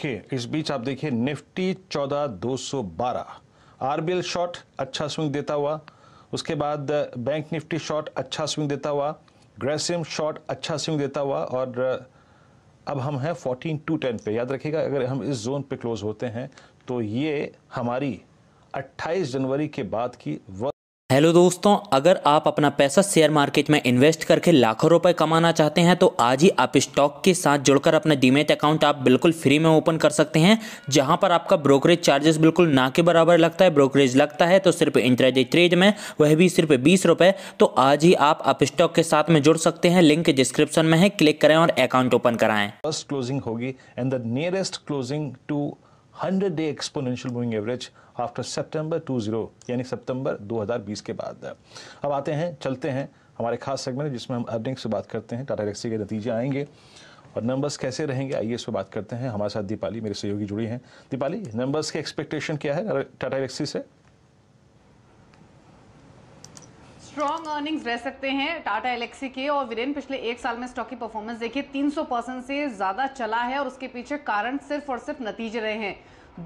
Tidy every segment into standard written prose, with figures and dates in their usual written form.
इस बीच आप देखिए निफ्टी 14,212, आरबीएल शॉर्ट अच्छा स्विंग देता हुआ, उसके बाद बैंक निफ्टी शॉर्ट अच्छा स्विंग देता हुआ, ग्रेसिम शॉर्ट अच्छा स्विंग देता हुआ, और अब हम हैं 14,210 पे। याद रखिएगा अगर हम इस जोन पे क्लोज होते हैं तो ये हमारी 28 जनवरी के बाद की हेलो दोस्तों, अगर आप अपना पैसा शेयर मार्केट में इन्वेस्ट करके लाखों रुपए कमाना चाहते हैं तो आज ही आप स्टॉक के साथ जुड़कर अपना डीमैट अकाउंट आप बिल्कुल फ्री में ओपन कर सकते हैं, जहां पर आपका ब्रोकरेज चार्जेस बिल्कुल ना के बराबर लगता है। ब्रोकरेज लगता है तो सिर्फ इंट्राडे ट्रेड में, वह भी सिर्फ 20 रुपए। तो आज ही आप स्टॉक के साथ में जुड़ सकते हैं, लिंक डिस्क्रिप्शन में है, क्लिक करें और अकाउंट ओपन कराएं। फर्स्ट क्लोजिंग होगी and the nearest closing to 100-day exponential moving average after सितंबर 20 यानी सितंबर 2020 के बाद। अब आते हैं, चलते हैं हमारे खास सेगमेंट जिसमें हम अर्निंग्स से बात करते हैं, टाटा एलेक्सी के नतीजे आएंगे और नंबर्स कैसे रहेंगे, आइए इस पर बात करते हैं। हमारे साथ दीपाली मेरे सहयोगी जुड़ी हैं। दीपाली, नंबर्स के एक्सपेक्टेशन क्या है टाटा एलेक्सी से? स्ट्रॉन्ग अर्निंग्स रह सकते हैं टाटा एलेक्सी के। और वीरेन, पिछले एक साल में स्टॉक की परफॉर्मेंस देखिए 300% से ज्यादा चला है और उसके पीछे कारण सिर्फ और सिर्फ नतीजे रहे हैं।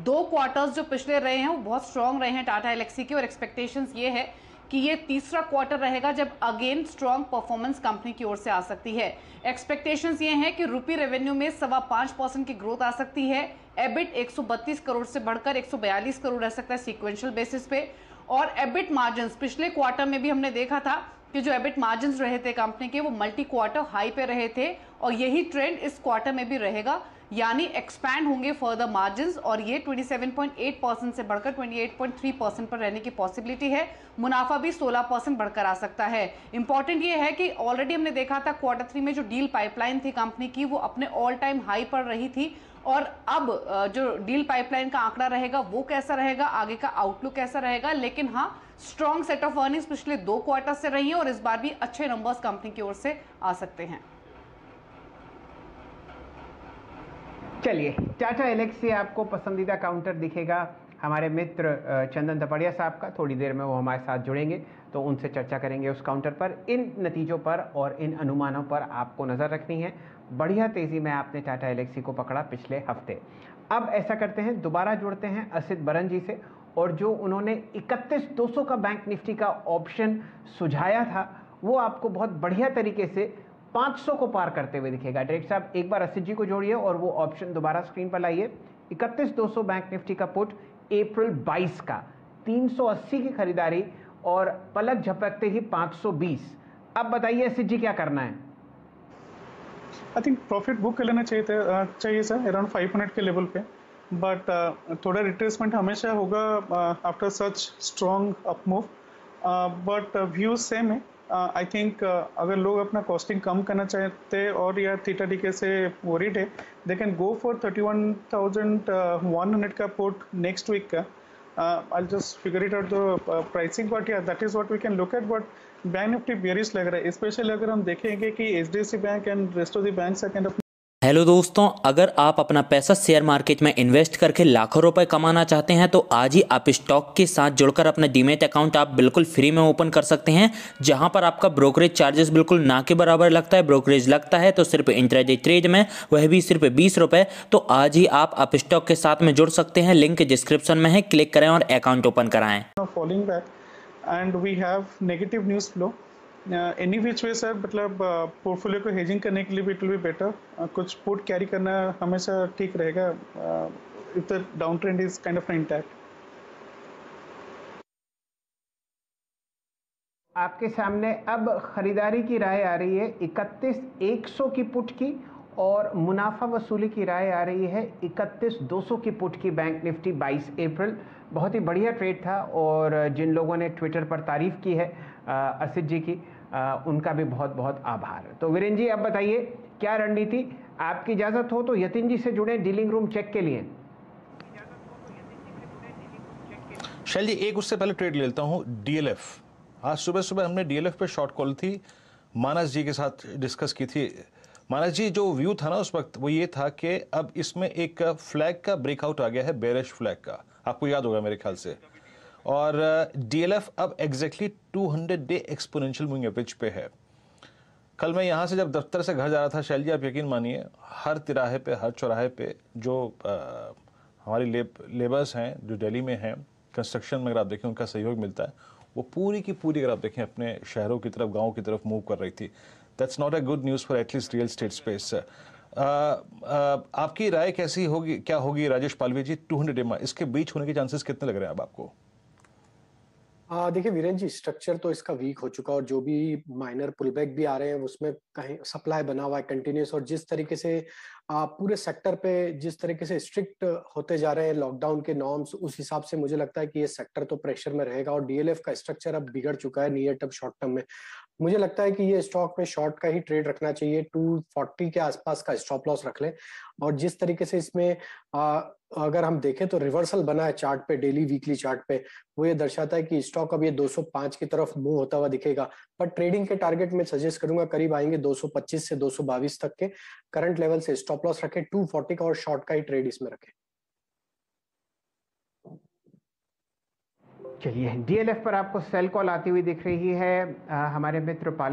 2 क्वार्टर्स जो पिछले रहे हैं वो बहुत स्ट्रॉन्ग रहे हैं टाटा एलेक्सी के, और एक्सपेक्टेशंस ये है कि ये तीसरा क्वार्टर रहेगा जब अगेन स्ट्रॉन्ग परफॉर्मेंस कंपनी की ओर से आ सकती है। एक्सपेक्टेशंस ये हैं कि रुपी रेवेन्यू में 5.25% की ग्रोथ आ सकती है। एबिट 132 करोड़ से बढ़कर 142 करोड़ रह सकता है सीक्वेंशियल बेसिस पे। और एबिट मार्जिन्स पिछले क्वार्टर में भी हमने देखा था कि जो एबिट मार्जिन्स रहे थे कंपनी के वो मल्टी क्वार्टर हाई पे रहे थे, और यही ट्रेंड इस क्वार्टर में भी रहेगा, यानी एक्सपैंड होंगे फर्दर मार्जिन्स और ये 27.8% से बढ़कर 28.3% पर रहने की पॉसिबिलिटी है। मुनाफा भी 16% बढ़कर आ सकता है। इंपॉर्टेंट ये है कि ऑलरेडी हमने देखा था Q3 में जो डील पाइपलाइन थी कंपनी की वो अपने ऑल टाइम हाई पर रही थी, और अब जो डील पाइपलाइन का आंकड़ा रहेगा वो कैसा रहेगा, आगे का आउटलुक कैसा रहेगा। लेकिन हाँ, स्ट्रॉन्ग सेट ऑफ अर्निंग्स पिछले 2 क्वार्टर से रही है और इस बार भी अच्छे नंबर्स कंपनी की ओर से आ सकते हैं। चलिए, टाटा एलेक्सी आपको पसंदीदा काउंटर दिखेगा हमारे मित्र चंदन तपड़िया साहब का। थोड़ी देर में वो हमारे साथ जुड़ेंगे तो उनसे चर्चा करेंगे उस काउंटर पर। इन नतीजों पर और इन अनुमानों पर आपको नज़र रखनी है। बढ़िया तेज़ी में आपने टाटा एलेक्सी को पकड़ा पिछले हफ्ते। अब ऐसा करते हैं, दोबारा जुड़ते हैं असित बरन जी से, और जो उन्होंने 31,200 का बैंक निफ्टी का ऑप्शन सुझाया था वो आपको बहुत बढ़िया तरीके से 500 को पार करते हुए दिखेगा। डायरेक्टर साहब, एक बार असित जी को जोड़िए और वो ऑप्शन दोबारा स्क्रीन पर लाइए। 31,200 बैंक निफ्टी का पुट अप्रैल 22 का 380 की खरीदारी और पलक झपकते ही 520। अब बताइए असित जी, क्या करना है? आई थिंक प्रॉफिट बुक कर लेना चाहिए सर, अराउंड 5 मिनट के लेवल पे। बट थोड़ा रिट्रेसमेंट हमेशा होगा after such strong up move, but views same है। आई थिंक अगर लोग अपना कॉस्टिंग कम करना चाहते और या थीटा डीके से वरीड है, दे कैन गो फॉर 31,100 का पुट नेक्स्ट वीक का। I'll just figure it out the pricing, but yeah, that is what we can look at. But bank Nifty bearish लग रहा है, स्पेशली अगर हम देखेंगे कि HDFC bank and rest of the banks are kind of. Hello दोस्तों, अगर आप अपना पैसा शेयर मार्केट में इन्वेस्ट करके लाखों रुपए कमाना चाहते हैं तो आज ही आप स्टॉक के साथ जुड़कर अपना डीमैट अकाउंट आप बिल्कुल फ्री में ओपन कर सकते हैं, जहां पर आपका ब्रोकरेज चार्जेस बिल्कुल ना के बराबर लगता है। ब्रोकरेज लगता है तो सिर्फ इंट्राडे ट्रेड में, वह भी सिर्फ 20 रुपए। तो आज ही आप स्टॉक के साथ में जुड़ सकते हैं, लिंक डिस्क्रिप्शन में है, क्लिक करें और अकाउंट ओपन कराएं। Following back and we have negative news flow any which way sir, मतलब पोर्टफोलियो को हेजिंग करने के लिए भी इट विल बी बेटर। कुछ पुट कैरी करना हमेशा ठीक रहेगा if the down trend is kind of intact. आपके सामने अब खरीदारी की राय आ रही है 31,100 की पुट की, और मुनाफा वसूली की राय आ रही है 31,200 की पुट की बैंक निफ्टी 22 अप्रैल। बहुत ही बढ़िया ट्रेड था, और जिन लोगों ने ट्विटर पर तारीफ की है असित जी की, उनका भी बहुत बहुत आभार। तो वीरेन जी, अब बताइए क्या रणनीति? आपकी इजाज़त हो तो यतिन जी से जुड़े डीलिंग रूम चेक के लिए। शैल जी, एक उससे पहले ट्रेड ले लेता हूँ, डीएलएफ। आज सुबह सुबह हमने डीएलएफ पे शॉर्ट कॉल थी, मानस जी के साथ डिस्कस की थी। मानस जी, जो व्यू था ना उस वक्त वो ये था कि अब इसमें एक फ्लैग का ब्रेकआउट आ गया है, बेरिश फ्लैग का, आपको याद होगा मेरे ख्याल से। और डीएलएफ अब exactly 200 day exponential moving average पे है। कल मैं यहाँ से जब दफ्तर से घर जा रहा था शैल जी, आप यकीन मानिए हर तिराहे पे, हर चौराहे पे जो हमारी लेबर्स हैं जो दिल्ली में हैं कंस्ट्रक्शन में, अगर आप देखें उनका सहयोग मिलता है, वो पूरी की पूरी अगर आप देखें अपने शहरों की तरफ, गाँव की तरफ मूव कर रही थी। That's not a good news for at least real estate space. आपकी राय कैसी होगी, क्या होगी राजेश पालवी जी? 200 डे इसके बीच होने के चांसेस कितने लग रहे हैं अब आपको? देखिए वीरेन जी, स्ट्रक्चर तो इसका वीक हो चुका और जो भी माइनर पुलबैक भी आ रहे हैं उसमें कहीं सप्लाई बना हुआ है कंटिन्यूस, और जिस तरीके से पूरे सेक्टर पे जिस तरीके से स्ट्रिक्ट होते जा रहे हैं लॉकडाउन के नॉर्म्स, उस हिसाब से मुझे लगता है कि ये सेक्टर तो प्रेशर में रहेगा और डीएलएफ का स्ट्रक्चर अब बिगड़ चुका है नियर टर्म शॉर्ट टर्म में। मुझे लगता है कि ये स्टॉक में शॉर्ट का ही ट्रेड रखना चाहिए, 240 के आसपास का स्टॉप लॉस रख लें। और जिस तरीके से इसमें अगर हम देखें तो रिवर्सल बना है चार्ट पे, डेली वीकली चार्ट पे, वो ये दर्शाता है कि स्टॉक अब ये 205 की तरफ मूव होता हुआ दिखेगा। पर ट्रेडिंग के टारगेट में सजेस्ट करूंगा करीब आएंगे 225 से 222 तक के। करंट लेवल से स्टॉप लॉस रखें 240 का और शॉर्ट का ही ट्रेड इसमें रखें। चलिए, डीएलएफ पर आपको सेल कॉल आती हुई दिख रही है। हमारे मित्र पाल